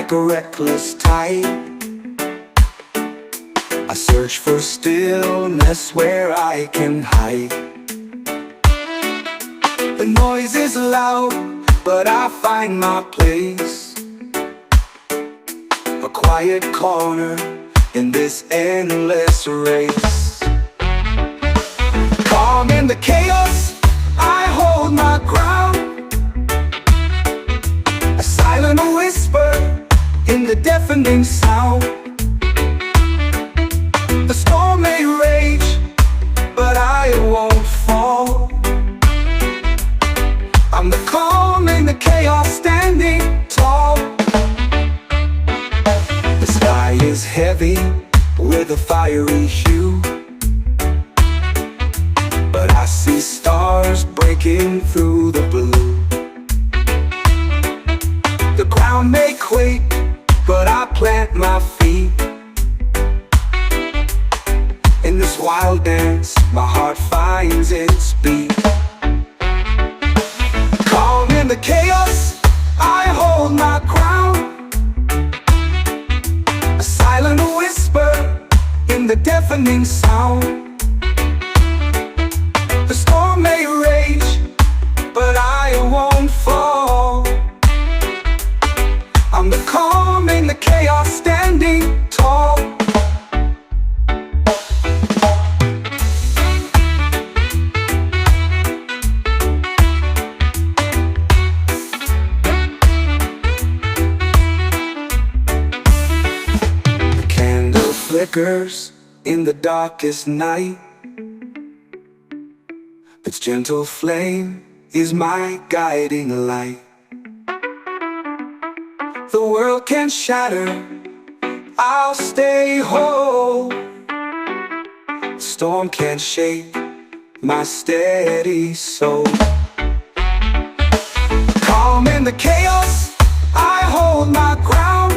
like a reckless tide. I search for stillness where I can hide. The noise is loud, but I find my place, a quiet corner in this endless race. Calm in the chaos, I hold my ground, a silent whisper in the deafening sound. The storm may rage, but I won't fall. I'm the calm in the chaos, standing tall. The sky is heavy with a fiery hue, but I see stars breaking through the blue. The ground may quake, but I plant my feet. In this wild dance, my heart finds its beat. Calm in the chaos, I hold my ground, a silent whisper in the deafening sound. The storm may rage, but I won't fall. I'm the calm in the chaos, standing tall. The candle flickers in the darkest night. Its gentle flame is my guiding light. The world can shatter, I'll stay whole. The storm can shake my steady soul. Calm in the chaos, I hold my ground,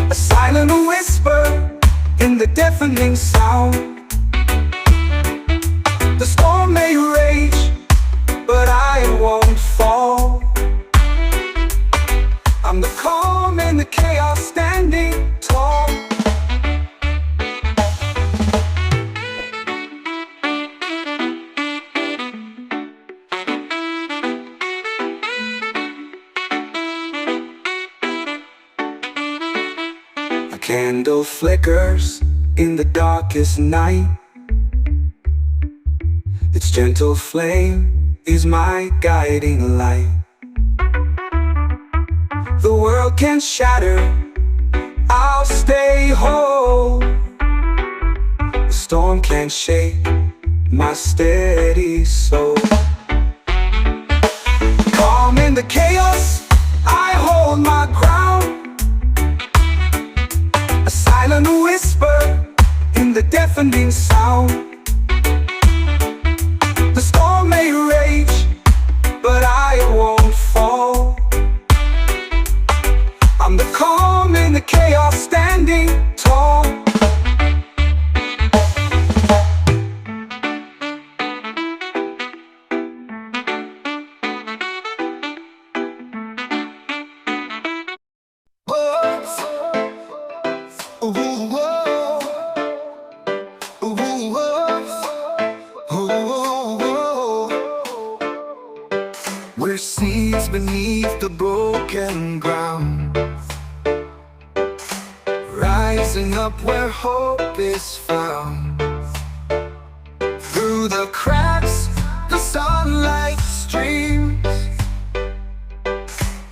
a silent whisper in the deafening sound. The storm may rage, but I won't fall. I'm the calm in the chaos, standing tall. A candle flickers in the darkest night. Its gentle flame is my guiding light. The world can shatter, I'll stay whole. The storm can shake my steady soul. Calm in the chaos, I hold my ground, a silent whisper in the deafening sound. The storm may rage, but I won't fall. I'm the calm in the chaos, standing tall. We're seeds beneath the broken ground, rising up where hope is found. Through the cracks, the sunlight streams.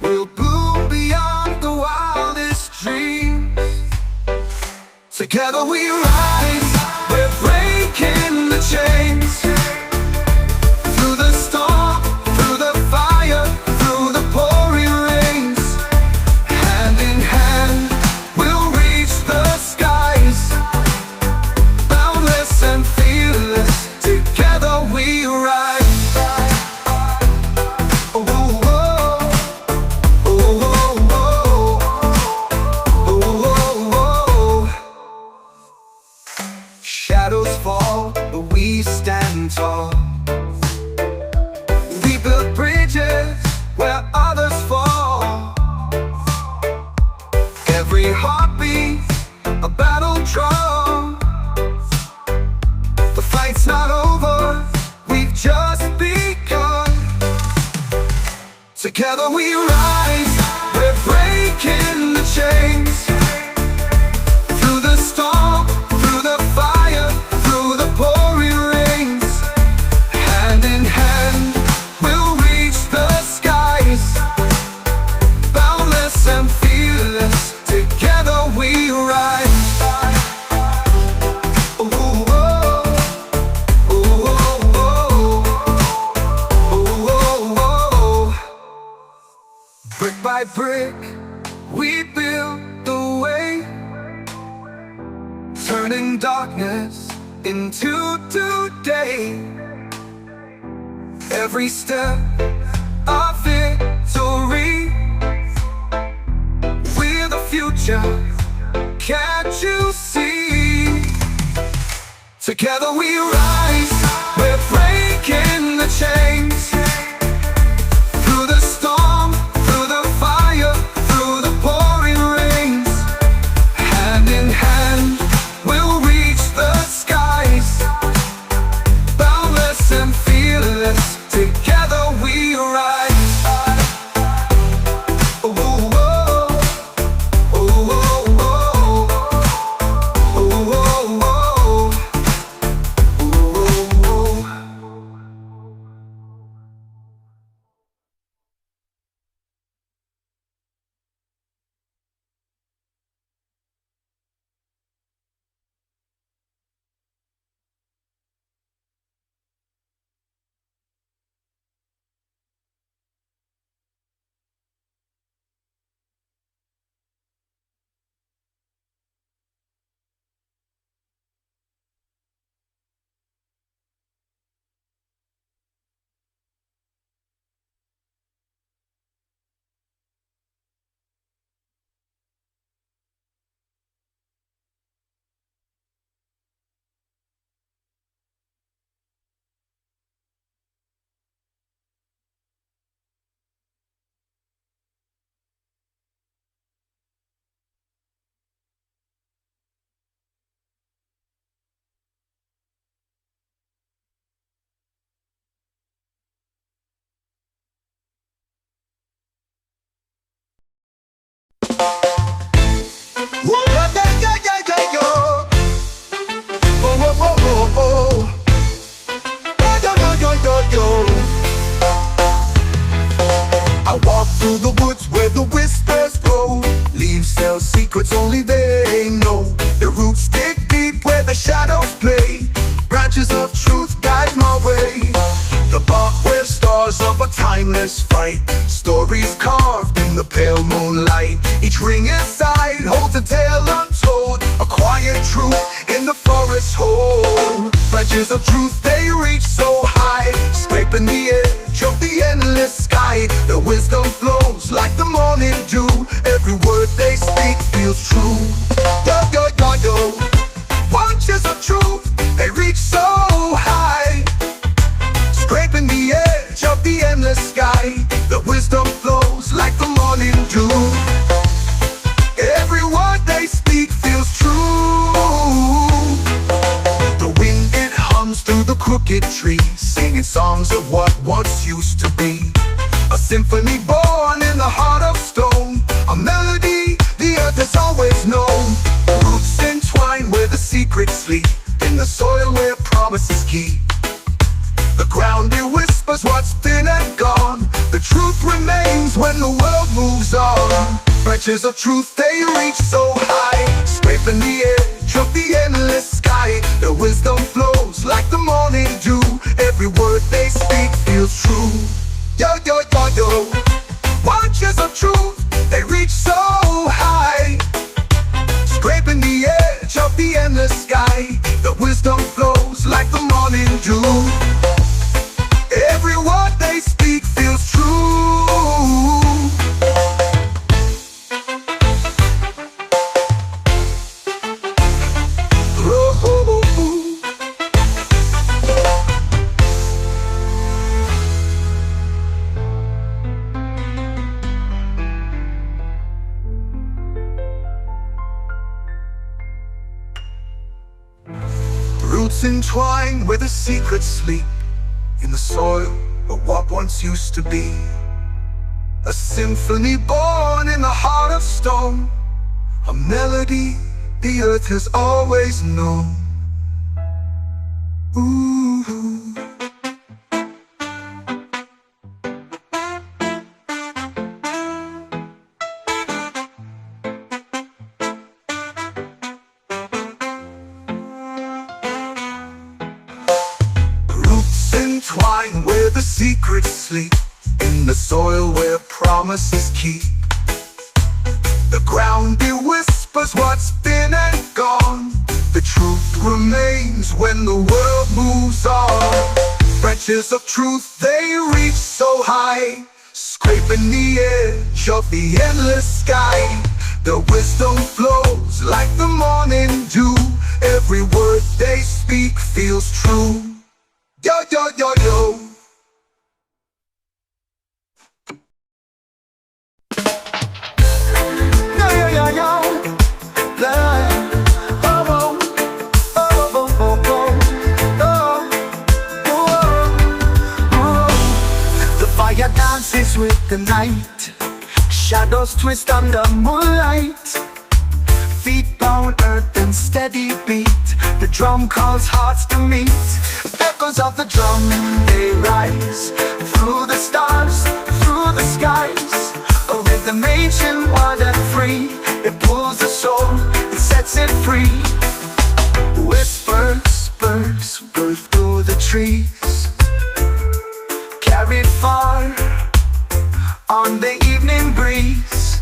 We'll bloom beyond the wildest dreams. Together we rise, we're breaking the chains. Through the storm, through the fire, through the pouring rains. Hand in hand, we'll reach the skies. Boundless and fearless, together we rise. Oh, oh, oh. Oh, oh, oh. Oh, oh, oh. Shadows fall, but we stand tall. We build bridges where others fall. We build the way, turning darkness into today. Every step of victory. We're the future, can't you see? Together we rise, we're breaking the chains. Through the storm, through the fire, through the pouring rains. Hand in hand, we'll reach the skies. Boundless and fearless, together we rise. Oh, oh, oh, oh, oh, oh, oh, oh, oh. Whoa, yeah, yeah, yeah, yeah, yo. Oh, oh, oh, oh, oh. Yo, yo, yo, yo, yo. I walk through the woods where the whispers grow. Leaves tell secrets only they know. The roots dig deep where the shadows play. Branches of truth guide my way. The bark where stars of a timeless fight. Stories carved in the pale moonlight. Each ring inside holds a tale untold. A quiet truth in the forest hold. Branches of truth, they reach so high, scraping the edge of the endless sky. The wisdom flows like the morning dew. Every word they speak feels true. Yo, yo, yo, yo. Branches of truth, they reach so high, scraping the edge of the endless sky. The wisdom flows like the morning dew. Every word they speak feels true. The wind, it hums through the crooked trees, singing songs of what once used to be. A symphony born in the heart of stone. A melody the earth has always known. Roots entwined where the secrets sleep. In the soil where promises keep. The ground, it whispers what's been and gone. The truth remains when the world moves on. Branches of truth, they reach so high, scraping the edge of the endless sky. The wisdom flows like the morning dew. Every word they speak feels true. Yo, yo, yo, yo. Branches of truth, they reach so high, scraping the edge of the endless sky. The wisdom flows like the morning dew. Every word they speak feels true. Roots entwined where the secrets sleep. In the soil of what once used to be. A symphony born in the heart of stone. A melody the earth has always known. Ooh. Entwined where the secrets sleep. In the soil where promises keep. whispers what's been and gone. The truth remains when the world moves on. Branches of truth, they reach so high, scraping the edge of the endless sky. The wisdom flows like the morning dew. Every word they speak feels true. Yo, yo, yo, yo. Yo, yo, yo, yo. Oh, oh, oh, oh, oh, oh, oh. The fire dances with the night. Shadows twist under moonlight. Feet pound earth and steady beat. The drum calls hearts to meet. Echoes of the drum, they rise through the stars, through the skies. A rhythm ancient, wild and free. It pulls the soul, it sets it free. Whispers, birds, birth through the trees, carried far on the evening breeze.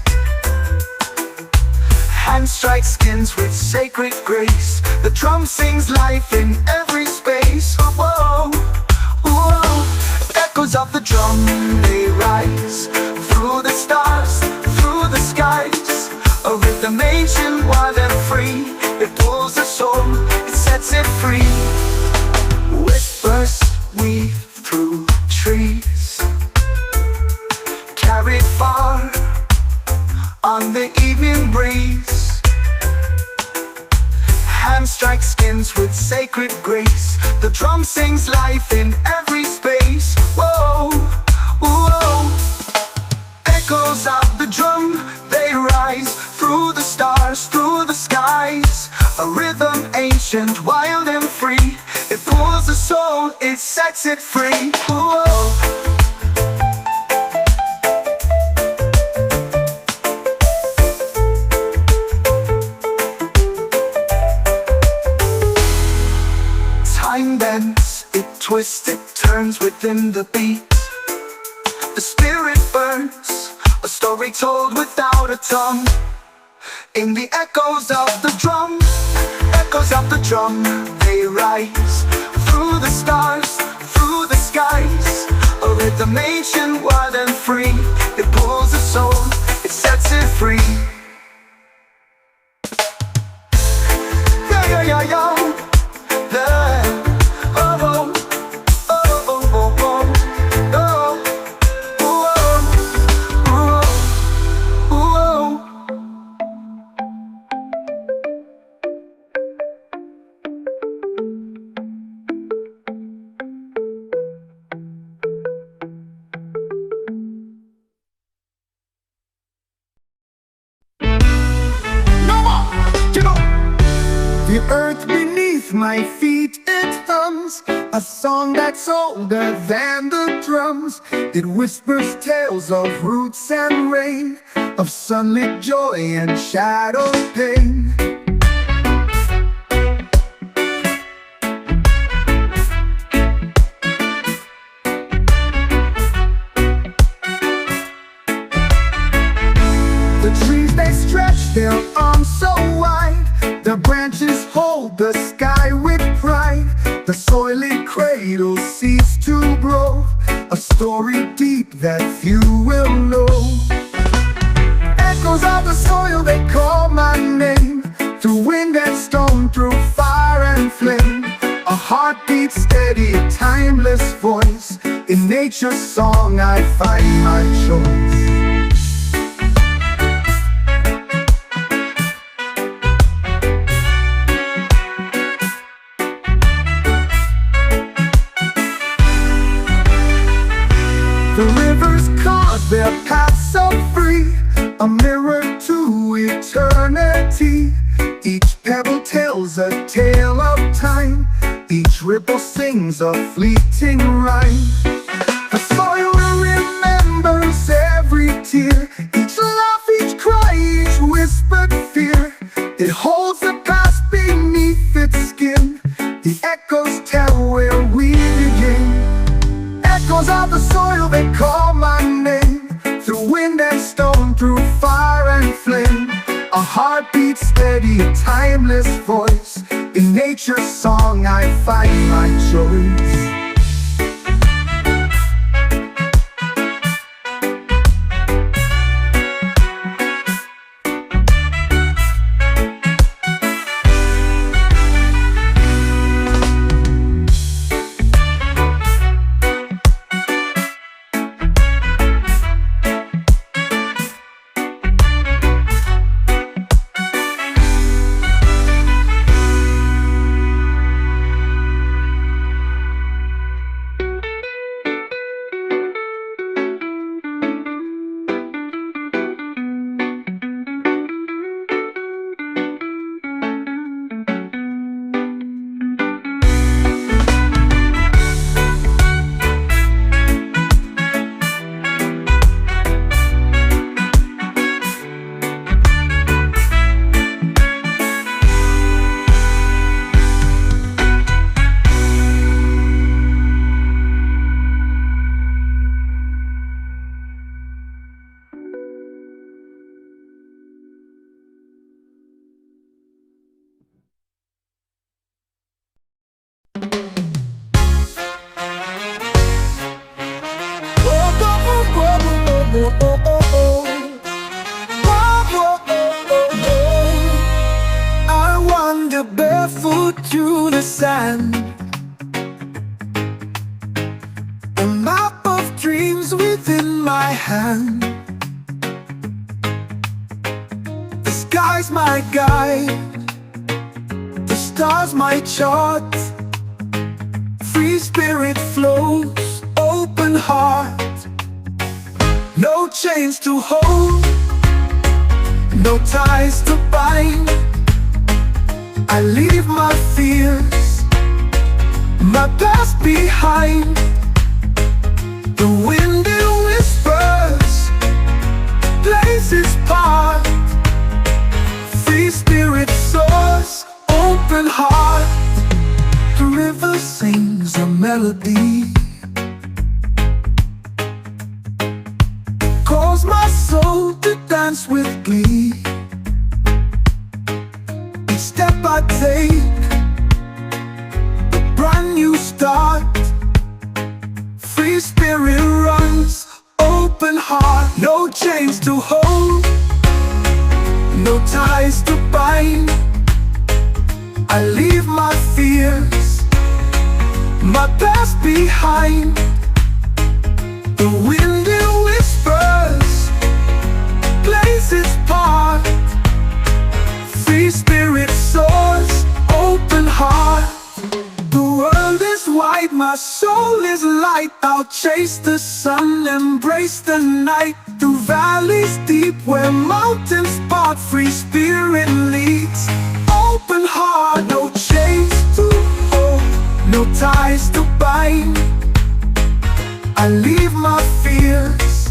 Hand strikes skins with sacred grace. The drum sings life in every space. Whoa, whoa. Echoes of the drum, they rise through the stars, through the skies. A rhythm ancient, wild and free. It pulls the soul, it sets it free. Whispers weave through trees, carried far on the evening breeze. Hand strike skins with sacred grace. The drum sings life in every space. Whoa, whoa. Echoes of the drum, they rise through the stars, through the skies. A rhythm ancient, wild and free. It pulls the soul, it sets it free. Whoa. Time bends, it twists, it turns within the beat. The spirit burns, a story told without a tongue. In the echoes of the drum, echoes of the drum, they rise through the stars, through the skies. A rhythm ancient, wild and free. It pulls the soul, it sets it free. Yo, yo, yo, yo. The earth beneath my feet, it hums a song that's older than the drums. It whispers tales of roots and rain, of sunlit joy and shadowed pain. The trees, they stretch their arms so wide. The branches hold the sky with pride. The soil it cradles seeds to grow, a story deep that few will know. Echoes of the soil, they call my name. Through wind and stone, through fire and flame. A heartbeat steady, a timeless voice. In nature's song I find my choice. The rivers carve their paths so free, a mirror to eternity. Each pebble tells a tale of time, each ripple sings a fleeting rhyme. The soil remembers every tear, each laugh, each cry, each whispered fear. It holds the past beneath its skin. The echoes tell where we begin. Echoes of the soil, they call my name. Through wind and stone, through fire and flame. A heart beats steady, a timeless voice. In nature's song I find my choice. I wander barefoot through the sand, a map of dreams within my hand. The sky's my guide, the stars my chart. Free spirit flows, open heart. No chains to hold, no ties to bind. I leave my fears, my past behind. The wind it whispers, places part. Free spirit soars, open heart. The river sings a melody, calls my soul to dance with glee. Each step I take, a brand new start. Free spirit runs, open heart. No chains to hold, no ties to bind. I leave my fears, my past behind. The wind it whispers, places part. Free spirit soars, open heart. The world is wide, my soul is light. I'll chase the sun, embrace the night. Through valleys deep where mountains part. Free spirit leads, open heart. No chains to hold, no ties to bind. I leave my fears,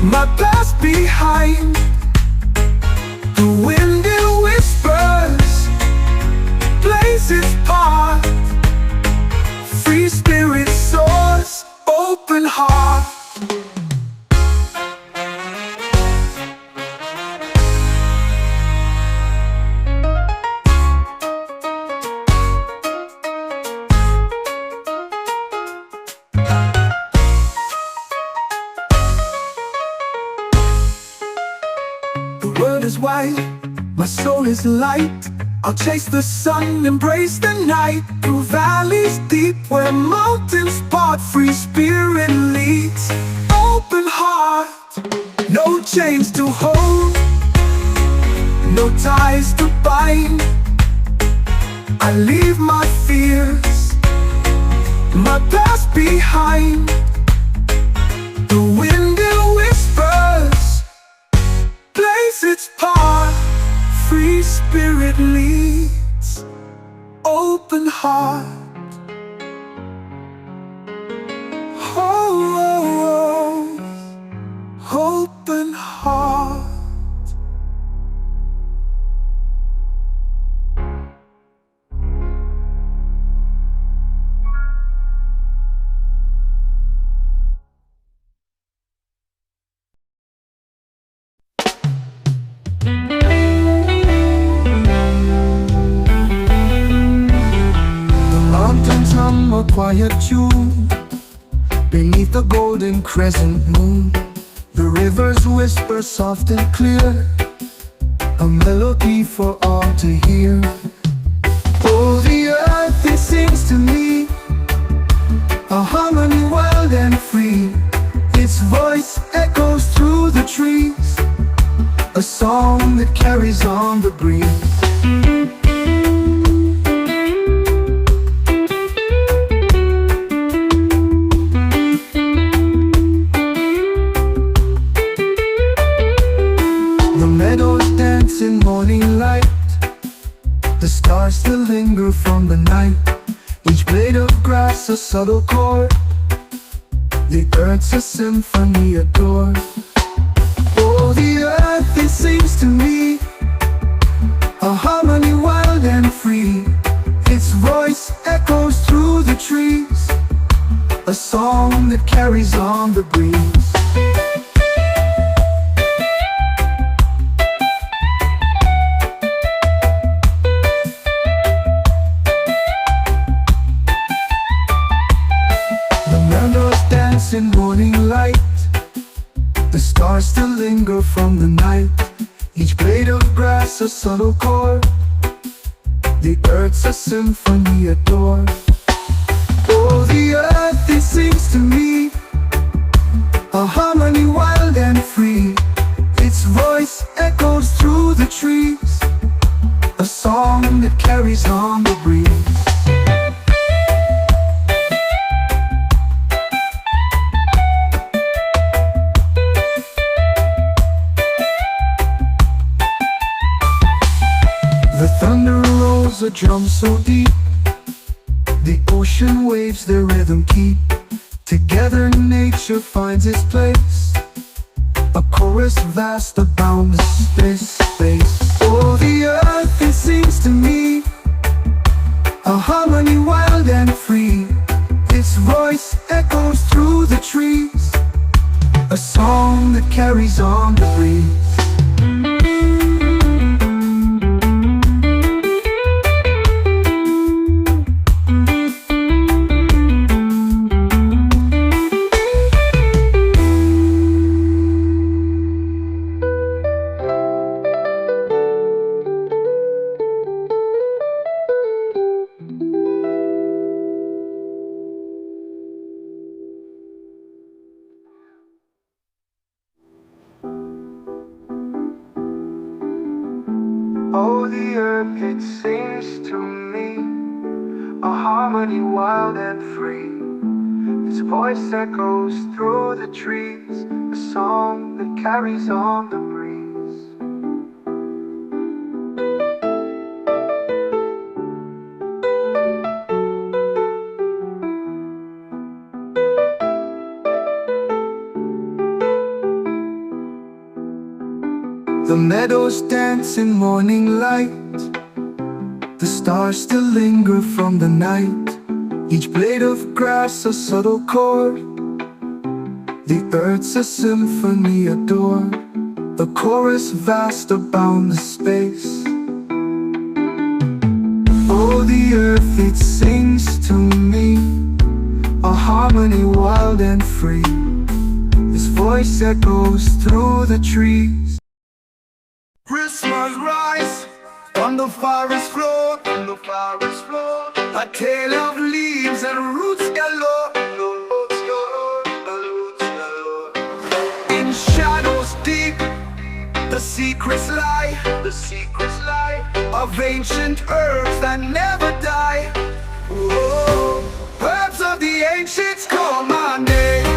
my past behind. The wind it whispers, places part. Free spirit soars, open heart. The world is wide, my soul is light. I'll chase the sun, embrace the night. Through valleys deep where mountains part. Free spirit leads, open heart. No chains to hold, no ties to bind. I leave my fears, my past behind. The wind it whispers, plays its part. Free spirit leads, open heart. Oh, oh, oh, open heart. quiet tune beneath the golden crescent moon. The rivers whisper soft and clear, a melody for all to hear. Oh, the earth, it sings to me, a harmony wild and free. Its voice echoes through the trees, a song that carries on the breeze. The meadows dance in morning light, the stars still linger from the night. Each blade of grass a subtle chord, the earth's a symphony adored. Oh, the earth, it sings to me, a harmony wild and free. Its voice echoes through the trees, a song that carries on the breeze. In morning light, the stars still linger from the night. Each blade of grass a subtle chord, the earth's a symphony adored. Oh, the earth, it sings to me, a harmony wild and free. Its voice echoes through the trees, a song that carries on the breeze. The thunder rolls a drum so deep, the ocean waves their rhythm keep. Together nature finds its place, a chorus vast abound the space. Oh, the earth, it sings to me, a harmony wild and free. Its voice echoes through the trees, a song that carries on the breeze. Oh, the earth, it sings to me, a harmony wild and free. Its voice echoes through the trees, a song that carries on the breeze. The meadows dance in morning light, the stars still linger from the night. Each blade of grass a subtle chord, the earth's a symphony adored. A chorus vast abound the space. Oh, the earth, it sings to me, a harmony wild and free. Its voice echoes through the trees. Christmas rise on the forest floor, a tale of leaves and roots galore. In shadows deep, the secrets lie of ancient herbs that never die. Oh, herbs of the ancients call my name.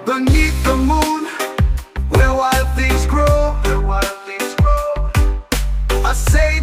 Beneath the moon, where wild things grow, I say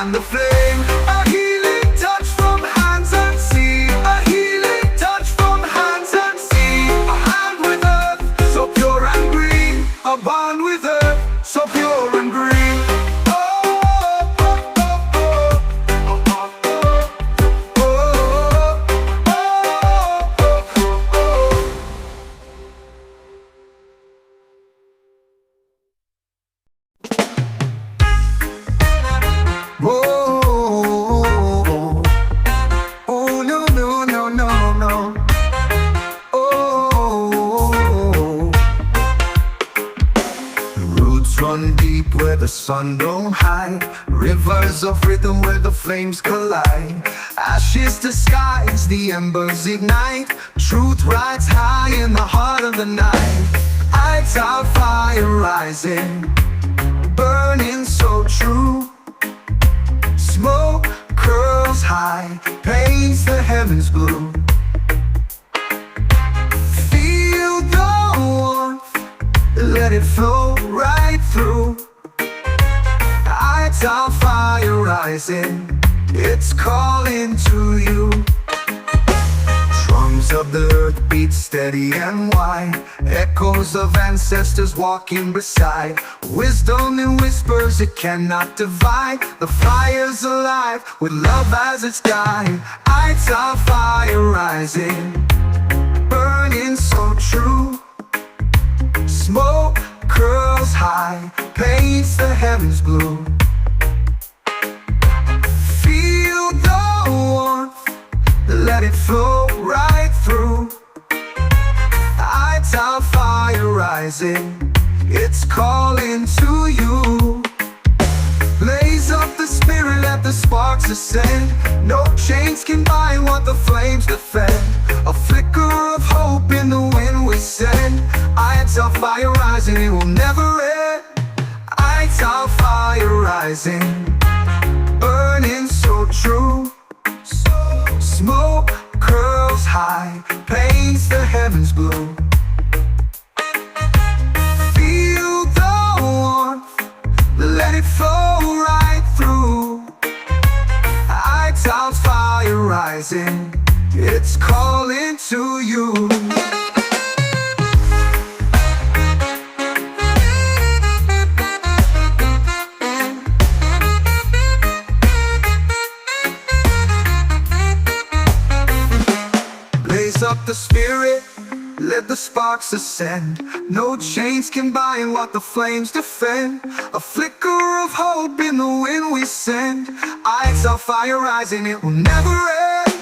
fan the flame. A healing touch from hands unseen. A healing touch from hands unseen. A hand with earth, so pure and green. A bond with earth, so pure and green. Oh, oh, oh, oh, oh, oh, oh, oh, oh. Oh, oh, no, no, no, no, no. Oh, roots run deep where the sun don't hide. Rivers of rhythm where the flames collide. Ashes to skies, the embers ignite. Truth rides high in the heart of the night. Lights our fire rising, burning so true. Smoke curls high, paints the heavens blue. Feel the warmth, let it flow right through. Lights our fire rising, it's calling to you. Drums of the earth beat steady and wide. Echoes of ancestors walking beside. Wisdom in whispers it cannot divide. The fire's alive with love as its guide. Lights our fire rising, burning so true. Smoke curls high, paints the heavens blue. Feel the warmth, let it flow right through. Lights our fire rising, it's calling to you. Blaze up the spirit, let the sparks ascend. No chains can bind what the flames defend. A flicker of hope in the wind we send. Lights our fire rising, it will never end. Lights our fire rising, burning so true. Smoke curls high, paints the heavens blue. Feel the warmth, let it flow right through. Lights our fire rising, it's calling to you. Blaze up the spirit, let the sparks ascend. No chains can bind what the flames defend. A flicker of hope in the wind we send. Lights our fire rising, it will never end.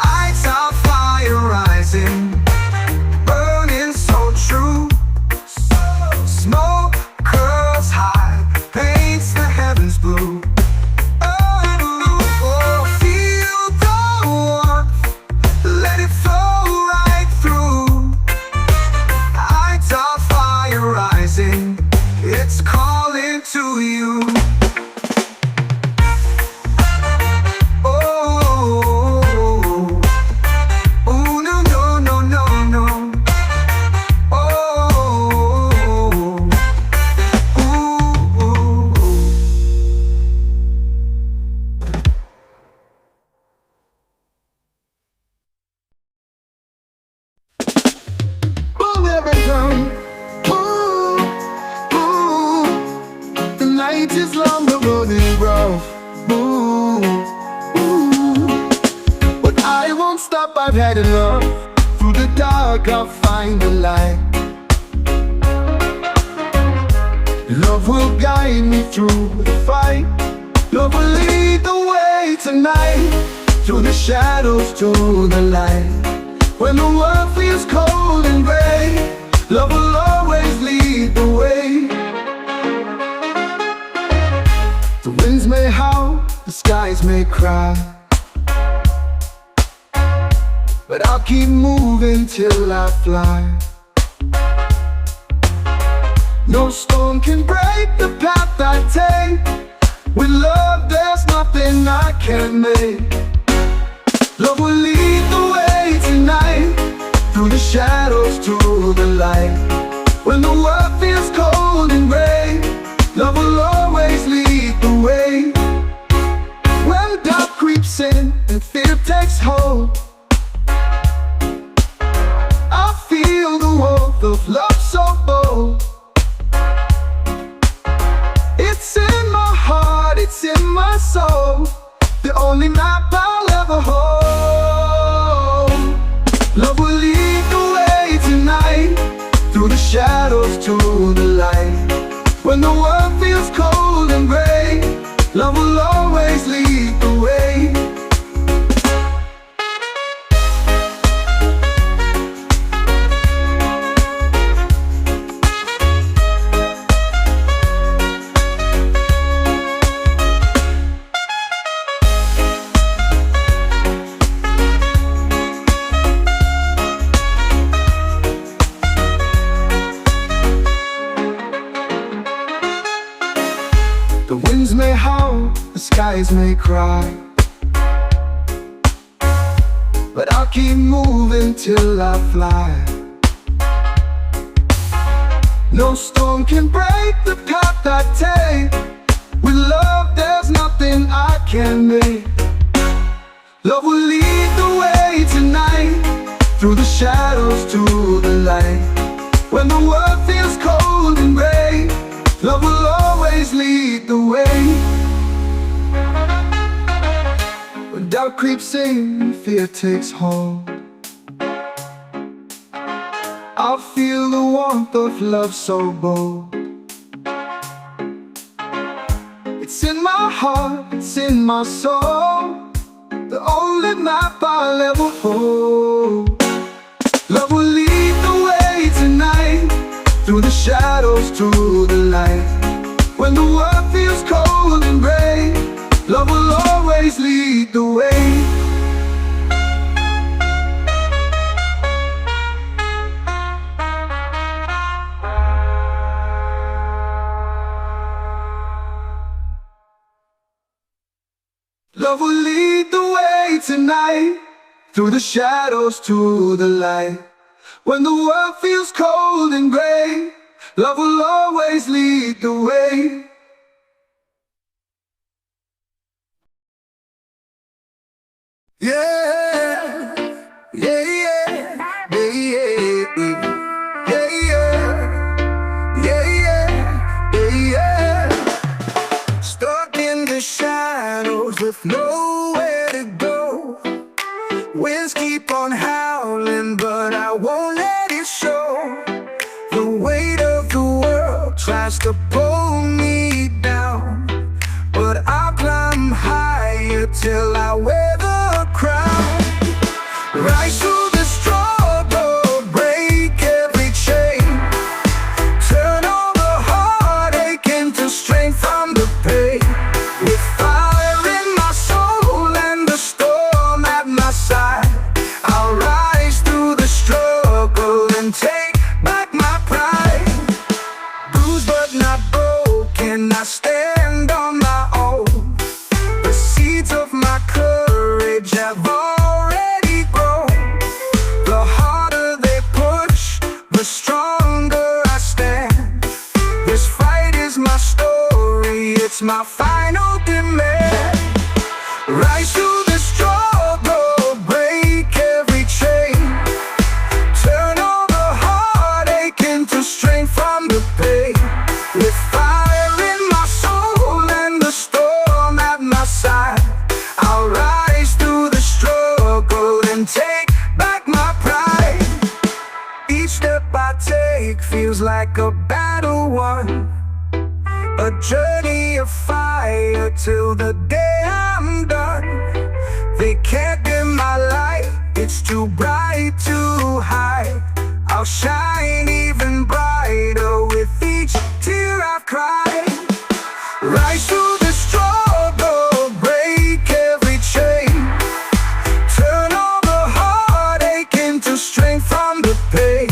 Lights our fire rising, burning so true. Smoke curls high, paints the heavens blue. It's calling to you. Oh, oh, no, no, no, no, no. Oh, ooh. Boom, every time. Night is long, the road is rough. Ooh, ooh. But I won't stop, I've had enough. Through the dark I'll find the light. Love will guide me through the fight. Love will lead the way tonight. Through the shadows to the light. When the world feels cold and gray, love will always lead the way. The winds may howl, the skies may cry, but I'll keep moving till I fly. No storm can break the path I take. With love there's nothing I can't make. Love will lead the way tonight. Through the shadows to the light. When the world feels cold and gray, love will always lead the way. it's in my soul, the only map I'll ever hold. Love will lead the way tonight, through the shadows to the light. When the world feels cold and gray, love will always lead the way. The winds may howl, the skies may cry, but I'll keep moving till I fly. No storm can break the path I take. With love there's nothing I can make. Love will lead the way tonight, through the shadows to the light. When the world feels cold and gray, love will always lead the way. When doubt creeps in and fear takes hold, I'll feel the warmth of love so bold. It's in my heart, it's in my soul, the only map I'll ever hold. Love will lead the way tonight, through the shadows to the light. When the world feels cold and gray, love will always lead the way. Love will lead the way tonight, through the shadows to the light. When the world feels cold and gray, love will always lead the way. Yeah, yeah, yeah, yeah, yeah, yeah, yeah, yeah, yeah, yeah. Stuck in the shadows with nowhere to go. Winds keep on howling, but I won't let it show. The weight of the world tries to pull me down, but I'll climb higher till I wear the crown. Rise through the struggle, break every chain, turn all the heartache into strength from the pain. With fire in my soul and the storm at my side, I'll rise through the struggle and take back my pride. Bruised but not broken, I stand on my own. The seeds of my courage have already grown. The harder they push, the stronger I stand. This fight is my story, it's my final demand. Rise through the struggle, break every chain, turn all the heartache into strength from the pain. With fire in my soul and the storm at my side, I'll rise through the struggle and take back my pride. Each step I take feels like a battle won, a journey of fire till the day I'm done. They can't dim my light, it's too bright to hide. I'll shine even brighter with each tear I've cried. Rise through the struggle, break every chain, turn all the heartache into strength from the pain.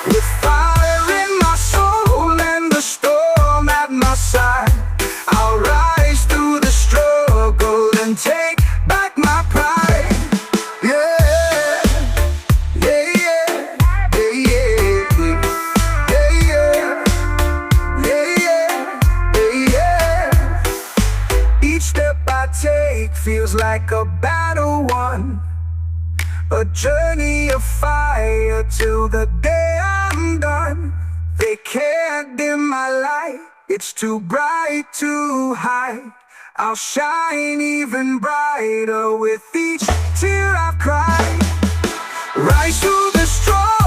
With fire in my soul and the storm at my side, I'll rise through the struggle and take back my pride. Yeah, yeah, yeah, yeah, yeah, yeah, yeah, yeah, yeah. Each step I take feels like a battle won, a journey of fire till the day I'm done. They can't dim my light, it's too bright to hide. I'll shine even brighter with each tear I've cried. Rise through the storm.